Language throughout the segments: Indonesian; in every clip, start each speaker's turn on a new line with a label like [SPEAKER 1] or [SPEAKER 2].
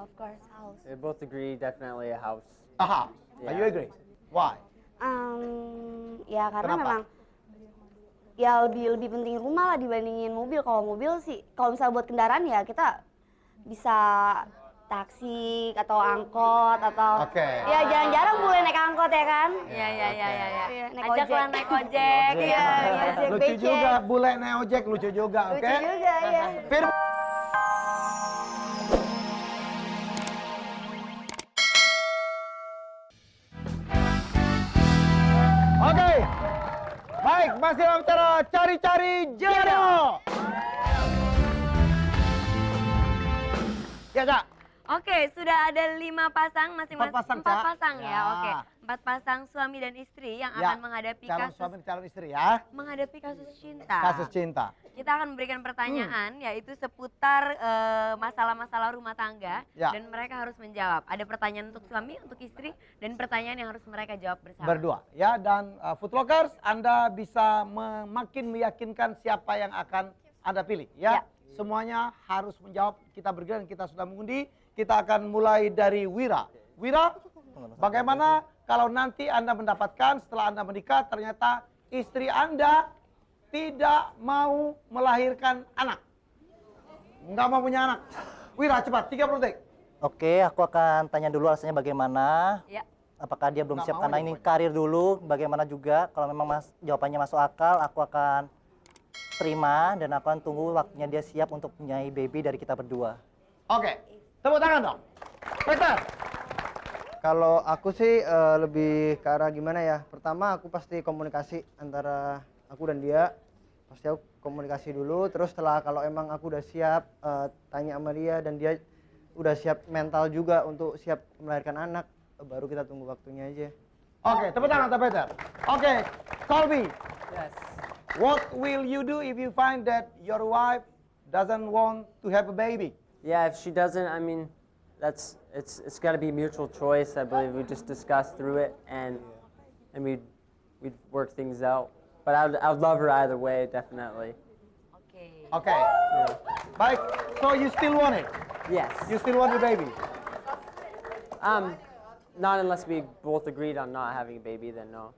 [SPEAKER 1] Yeah, of course, house.
[SPEAKER 2] We both agree, definitely a house.
[SPEAKER 3] Aha, are you
[SPEAKER 2] Yeah.
[SPEAKER 3] agree? Why?
[SPEAKER 1] Ya karena
[SPEAKER 3] Kenapa?
[SPEAKER 1] memang ya lebih penting rumah lah dibandingin mobil. Kalau mobil sih, kalau misalnya buat kendaraan ya kita bisa taksi atau angkot atau
[SPEAKER 3] Oke.
[SPEAKER 1] ya jarang-jarang boleh naik angkot ya kan?
[SPEAKER 4] Iya.
[SPEAKER 1] Iya, naik
[SPEAKER 4] Ajaklah
[SPEAKER 1] ojek.
[SPEAKER 4] naik ojek.
[SPEAKER 1] Iya, ojek
[SPEAKER 3] Lucu
[SPEAKER 1] becek.
[SPEAKER 3] juga, bule naik ojek lucu juga, oke?
[SPEAKER 1] Lucu juga ya.
[SPEAKER 3] Firman. Oke, baik, masih dalam cara cari-cari jodoh. Ya, Cak.
[SPEAKER 4] Oke, sudah ada 5 pasang masing-masing.
[SPEAKER 3] Empat pasang,
[SPEAKER 4] 4
[SPEAKER 3] Cak.
[SPEAKER 4] pasang ya,
[SPEAKER 3] Ya.
[SPEAKER 4] oke. 4 pasang suami dan istri yang
[SPEAKER 3] Ya,
[SPEAKER 4] akan menghadapi
[SPEAKER 3] calon
[SPEAKER 4] kasus
[SPEAKER 3] suami dan calon istri ya.
[SPEAKER 4] menghadapi kasus cinta.
[SPEAKER 3] Kasus cinta.
[SPEAKER 4] Kita akan memberikan pertanyaan yaitu seputar masalah-masalah rumah tangga
[SPEAKER 3] Ya.
[SPEAKER 4] dan mereka harus menjawab. Ada pertanyaan untuk suami, untuk istri dan pertanyaan yang harus mereka jawab bersama.
[SPEAKER 3] Berdua ya, dan Foodlockers Anda bisa makin meyakinkan siapa yang akan Anda pilih ya.
[SPEAKER 4] Ya.
[SPEAKER 3] Semuanya harus menjawab. Kita bergerak, kita sudah mengundi. Kita akan mulai dari Wira. Wira, bagaimana kalau nanti Anda mendapatkan setelah Anda menikah ternyata istri Anda tidak mau melahirkan anak, nggak mau punya anak? Wira, cepat, 30 detik.
[SPEAKER 5] Oke, aku akan tanya dulu alasannya bagaimana.
[SPEAKER 4] Ya.
[SPEAKER 5] Apakah dia belum
[SPEAKER 3] Nggak
[SPEAKER 5] siap
[SPEAKER 3] mau
[SPEAKER 5] karena
[SPEAKER 3] dia,
[SPEAKER 5] ini
[SPEAKER 3] Boy.
[SPEAKER 5] karir dulu, bagaimana juga. Kalau memang jawabannya masuk akal, aku akan terima dan aku akan tunggu waktunya dia siap untuk punya baby dari kita berdua.
[SPEAKER 3] Oke, tepuk tangan dong. Peter.
[SPEAKER 6] Kalau aku sih lebih ke arah gimana ya. Pertama aku pasti komunikasi antara aku dan dia. Pasti aku komunikasi dulu. Terus setelah kalau emang aku udah siap tanya sama dia dan dia udah siap mental juga untuk siap melahirkan anak, baru kita tunggu waktunya aja.
[SPEAKER 3] Oke, tepuk tangan untuk Peter. Oke, Colby.
[SPEAKER 2] Yes.
[SPEAKER 3] What will you do if you find that your wife doesn't want to have a baby?
[SPEAKER 2] Yeah, if she doesn't, I mean, it's got to be mutual choice. I believe we just discussed through it and we'd work things out. But I'd love her either way, definitely.
[SPEAKER 4] Oke.
[SPEAKER 3] Oke. Baik, so you still want it?
[SPEAKER 2] Yes.
[SPEAKER 3] You still want the baby?
[SPEAKER 2] Not unless we both agreed on not having a baby, then no.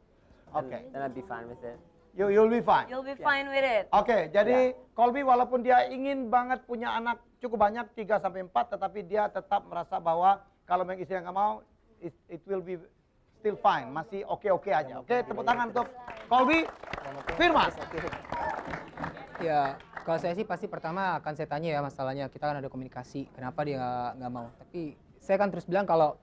[SPEAKER 3] Okay.
[SPEAKER 2] Then I'd be fine with it.
[SPEAKER 3] You'll be fine.
[SPEAKER 4] You'll be fine with it.
[SPEAKER 3] Oke, jadi Colby walaupun dia ingin banget punya anak cukup banyak 3 sampai 4, tetapi dia tetap merasa bahwa kalau memang istri yang nggak mau, it will be still fine, masih oke-oke aja. Oke, tepuk tangan untuk Colby. Firman.
[SPEAKER 7] Ya, kalau saya sih pasti pertama akan saya tanya ya masalahnya. Kita kan ada komunikasi, kenapa dia nggak mau. Tapi saya akan terus bilang kalau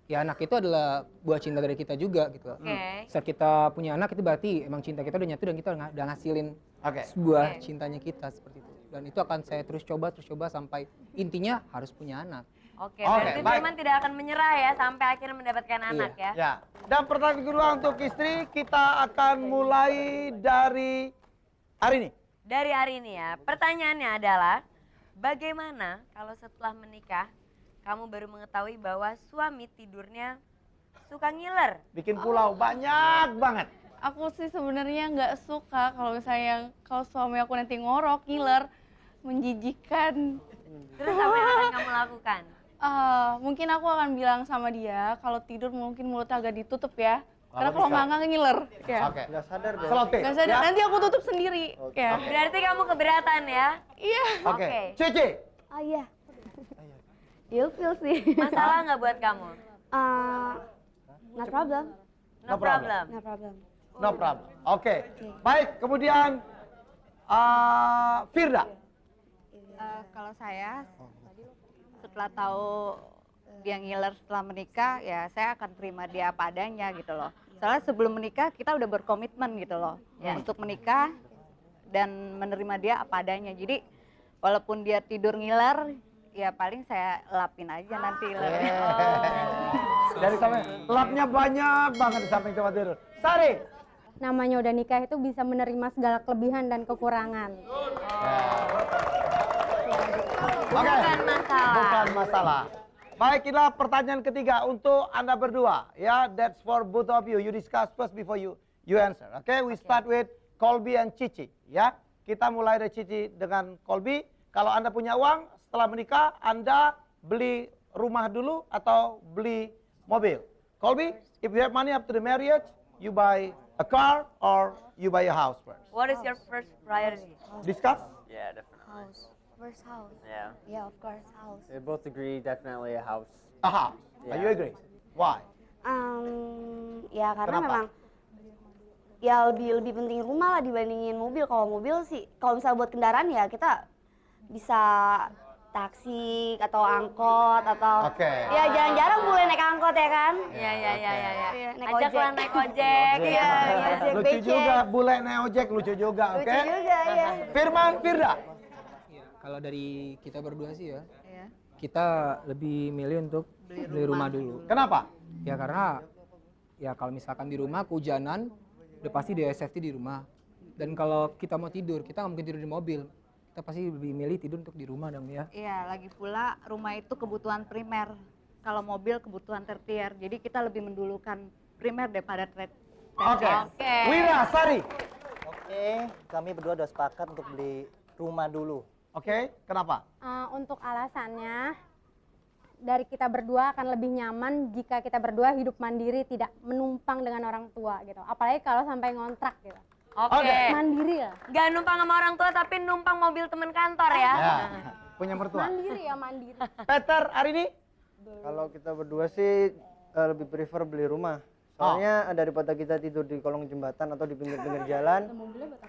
[SPEAKER 7] ya anak itu adalah buah cinta dari kita juga gitu.
[SPEAKER 4] Oke.
[SPEAKER 7] Saat kita punya anak itu berarti emang cinta kita udah nyatu dan kita udah ngasilin
[SPEAKER 3] Oke.
[SPEAKER 7] sebuah
[SPEAKER 4] Oke.
[SPEAKER 7] cintanya kita seperti itu. Dan itu akan saya terus coba sampai intinya harus punya anak.
[SPEAKER 4] Oke,
[SPEAKER 3] Oke,
[SPEAKER 4] berarti
[SPEAKER 3] baik.
[SPEAKER 4] Firman tidak akan menyerah ya sampai akhirnya mendapatkan anak ya.
[SPEAKER 3] Ya. Dan pertanyaan kedua untuk istri, kita akan mulai dari hari ini.
[SPEAKER 4] Dari hari ini ya, pertanyaannya adalah bagaimana kalau setelah menikah kamu baru mengetahui bahwa suami tidurnya suka ngiler?
[SPEAKER 3] Bikin pulau banyak banget.
[SPEAKER 8] Aku sih sebenarnya nggak suka kalau misalnya kalau suami aku nanti ngorok, ngiler, menjijikan.
[SPEAKER 4] Terus apa yang akan kamu lakukan?
[SPEAKER 8] Mungkin aku akan bilang sama dia kalau tidur mungkin mulutnya agak ditutup ya. Karena
[SPEAKER 3] Kalau
[SPEAKER 8] kalau
[SPEAKER 3] bisa.
[SPEAKER 8] nggak ngiler. Ya.
[SPEAKER 3] Oke.
[SPEAKER 6] Nggak sadar deh.
[SPEAKER 3] Selotip.
[SPEAKER 8] Nggak sadar,
[SPEAKER 3] ya?
[SPEAKER 8] nanti aku tutup sendiri. Ya.
[SPEAKER 4] Berarti kamu keberatan ya?
[SPEAKER 8] Iya.
[SPEAKER 3] Oke.
[SPEAKER 4] Oke.
[SPEAKER 3] Cici.
[SPEAKER 1] Oh iya. Ilfil sih.
[SPEAKER 4] Masalah nggak buat kamu?
[SPEAKER 1] No problem.
[SPEAKER 4] No problem.
[SPEAKER 1] No problem.
[SPEAKER 3] No problem. Oke. Baik, kemudian Firda.
[SPEAKER 9] Kalau saya setelah tahu dia ngiler setelah menikah, ya saya akan terima dia apa adanya gitu loh. Soalnya sebelum menikah kita udah berkomitmen gitu loh untuk menikah dan menerima dia apa adanya. Jadi walaupun dia tidur ngiler, ya paling saya lapin aja nanti.
[SPEAKER 3] Dari samping lapnya banyak banget di samping tempat tidur. Sari.
[SPEAKER 10] Namanya udah nikah itu bisa menerima segala kelebihan dan kekurangan.
[SPEAKER 3] Oke.
[SPEAKER 4] Bukan masalah.
[SPEAKER 3] Bukan masalah. Baik, inilah pertanyaan ketiga untuk Anda berdua. Ya, that's for both of you. You discuss first before you answer. Oke, we start with Colby and Cici. Ya, kita mulai dari Cici dengan Colby. Kalau Anda punya uang, setelah menikah, Anda beli rumah dulu atau beli mobil? Colby, if you have money after the marriage, you buy a car or you buy a house first?
[SPEAKER 4] What is your first priority?
[SPEAKER 3] Discuss.
[SPEAKER 2] Yeah, definitely.
[SPEAKER 1] House. First house.
[SPEAKER 2] Yeah.
[SPEAKER 1] Yeah, of course, house.
[SPEAKER 2] We both agree, definitely a house.
[SPEAKER 3] A house.
[SPEAKER 2] Yeah.
[SPEAKER 3] You agree? Why?
[SPEAKER 1] Ya karena
[SPEAKER 3] Kenapa?
[SPEAKER 1] memang ya lebih penting rumah lah dibandingin mobil. Kalau mobil sih, kalau misalnya buat kendaraan ya kita bisa taksi atau angkot atau
[SPEAKER 3] Oke.
[SPEAKER 1] ya jarang-jarang boleh naik angkot ya kan?
[SPEAKER 4] Iya.
[SPEAKER 1] Iya, naik
[SPEAKER 4] Ajak
[SPEAKER 1] ojek.
[SPEAKER 4] lah naik ojek.
[SPEAKER 1] Iya, ojek
[SPEAKER 3] Lucu
[SPEAKER 1] becek.
[SPEAKER 3] juga, bule naik ojek lucu juga, oke?
[SPEAKER 1] Lucu juga ya.
[SPEAKER 3] Firman, Firda.
[SPEAKER 7] Iya, kalau dari kita berdua sih ya,
[SPEAKER 9] Iya.
[SPEAKER 7] kita lebih milih untuk beli rumah dulu.
[SPEAKER 3] Kenapa?
[SPEAKER 7] Ya karena ya kalau misalkan di rumah kehujanan, udah pasti di safety di rumah. Dan kalau kita mau tidur, kita nggak mungkin tidur di mobil. Kita pasti lebih milih tidur untuk di rumah dong ya.
[SPEAKER 9] Iya, lagi pula rumah itu kebutuhan primer. Kalau mobil kebutuhan tertier. Jadi kita lebih mendulukan primer daripada
[SPEAKER 3] Oke.
[SPEAKER 4] Oke.
[SPEAKER 3] Wira, Sari.
[SPEAKER 5] Oke, kami berdua udah sepakat untuk beli rumah dulu.
[SPEAKER 3] Oke, kenapa?
[SPEAKER 10] Untuk alasannya, dari kita berdua akan lebih nyaman jika kita berdua hidup mandiri, tidak menumpang dengan orang tua gitu. Apalagi kalau sampai ngontrak gitu.
[SPEAKER 4] Oke.
[SPEAKER 10] Mandiri lah.
[SPEAKER 4] Gak numpang sama orang tua tapi numpang mobil temen kantor ya.
[SPEAKER 3] Ya, punya mertua.
[SPEAKER 10] Mandiri ya, mandiri.
[SPEAKER 3] Peter, hari ini?
[SPEAKER 6] Kalau kita berdua sih lebih prefer beli rumah. Soalnya daripada kita tidur di kolong jembatan atau di pinggir-pinggir jalan,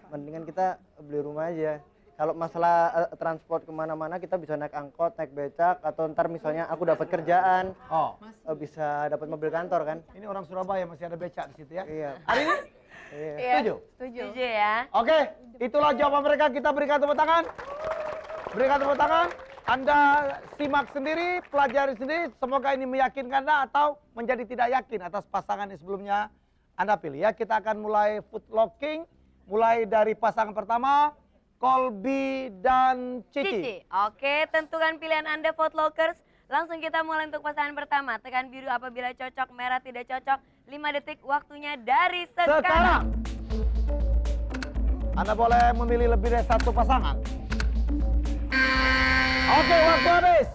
[SPEAKER 6] mendingan kita beli rumah aja. Kalau masalah transport kemana-mana kita bisa naik angkot, naik becak, atau ntar misalnya aku dapat kerjaan,
[SPEAKER 3] Oh,
[SPEAKER 6] bisa dapat mobil kantor kan?
[SPEAKER 3] ini orang Surabaya masih ada becak di situ ya.
[SPEAKER 6] Iya.
[SPEAKER 3] Hari ini?
[SPEAKER 6] Iya.
[SPEAKER 3] Setuju?
[SPEAKER 4] Setuju ya.
[SPEAKER 3] Oke, itulah jawaban mereka. Kita berikan tepuk tangan. Berikan tepuk tangan. Anda simak sendiri, pelajari sendiri. Semoga ini meyakinkan Anda atau menjadi tidak yakin atas pasangan yang sebelumnya Anda pilih ya. Kita akan mulai footlocking. Mulai dari pasangan pertama, Colby dan Cici.
[SPEAKER 4] Oke, tentukan pilihan Anda Footlockers. Langsung kita mulai untuk pasangan pertama. Tekan biru apabila cocok, merah tidak cocok. 5 detik waktunya dari sekarang.
[SPEAKER 3] Anda boleh memilih lebih dari satu pasangan. Oke, waktu habis.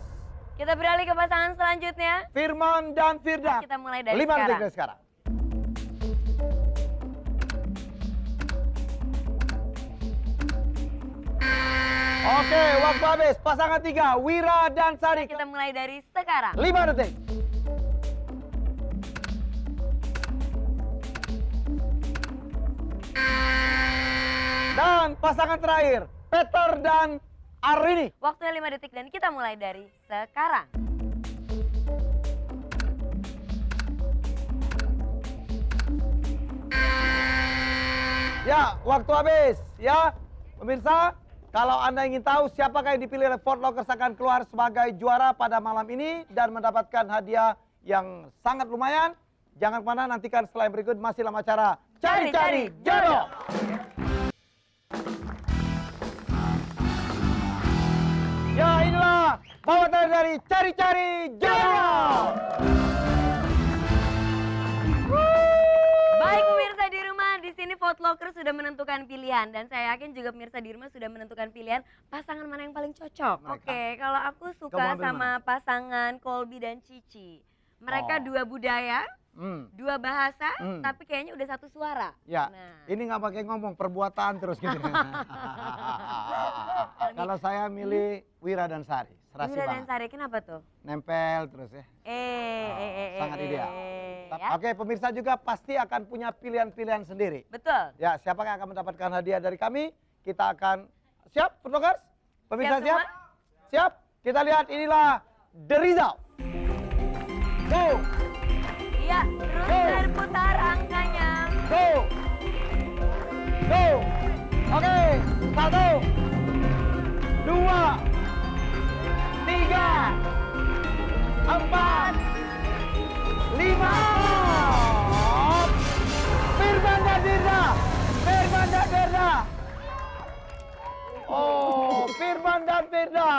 [SPEAKER 4] Kita beralih ke pasangan selanjutnya.
[SPEAKER 3] Firman dan Firda.
[SPEAKER 4] Kita mulai dari
[SPEAKER 3] 5 detik
[SPEAKER 4] sekarang.
[SPEAKER 3] dari sekarang. Oke, waktu habis. Pasangan 3, Wira dan Sari.
[SPEAKER 4] Kita mulai dari sekarang.
[SPEAKER 3] 5 detik. Dan pasangan terakhir, Peter dan Arini.
[SPEAKER 4] Waktunya 5 detik dan kita mulai dari sekarang.
[SPEAKER 3] Ya, waktu habis. Ya, pemirsa, kalau Anda ingin tahu siapakah yang dipilih oleh Footlockers akan keluar sebagai juara pada malam ini dan mendapatkan hadiah yang sangat lumayan, jangan kemana, nantikan setelah yang berikut masih dalam acara Cari-Cari Jodoh. Ya, inilah bawaan dari Cari-Cari Jodoh.
[SPEAKER 4] Baik pemirsa di rumah, di sini Footlocker sudah menentukan pilihan dan saya yakin juga pemirsa di rumah sudah menentukan pilihan pasangan mana yang paling cocok.
[SPEAKER 3] Mereka.
[SPEAKER 4] Oke, kalau aku
[SPEAKER 3] Kamu
[SPEAKER 4] suka
[SPEAKER 3] ambil
[SPEAKER 4] sama pasangan Colby dan Cici. Mereka
[SPEAKER 3] Oh.
[SPEAKER 4] dua budaya, dua bahasa,
[SPEAKER 3] Hmm.
[SPEAKER 4] tapi kayaknya udah satu suara.
[SPEAKER 3] Ya,
[SPEAKER 4] Nah.
[SPEAKER 3] ini nggak pakai ngomong, perbuatan terus gitu. Kalau saya milih Wira dan Sari, serasi
[SPEAKER 4] Wira dan
[SPEAKER 3] banget.
[SPEAKER 4] Sari, kenapa tuh?
[SPEAKER 3] Nempel terus ya. Sangat ideal.
[SPEAKER 4] Ya.
[SPEAKER 3] Oke, pemirsa juga pasti akan punya pilihan-pilihan sendiri.
[SPEAKER 4] Betul.
[SPEAKER 3] Ya, siapa yang akan mendapatkan hadiah dari kami? Kita akan siap, Footlockers? Pemirsa
[SPEAKER 4] Siap
[SPEAKER 3] siap?
[SPEAKER 4] semua?
[SPEAKER 3] Siap? Kita lihat inilah the result. Go,
[SPEAKER 4] Iya, terus
[SPEAKER 3] Go.
[SPEAKER 4] berputar angkanya.
[SPEAKER 3] go, go. Oke, 1, 2, 3, 4, 5. Firman dan Firda. Firman dan Firda. Oh, Firman dan Firda.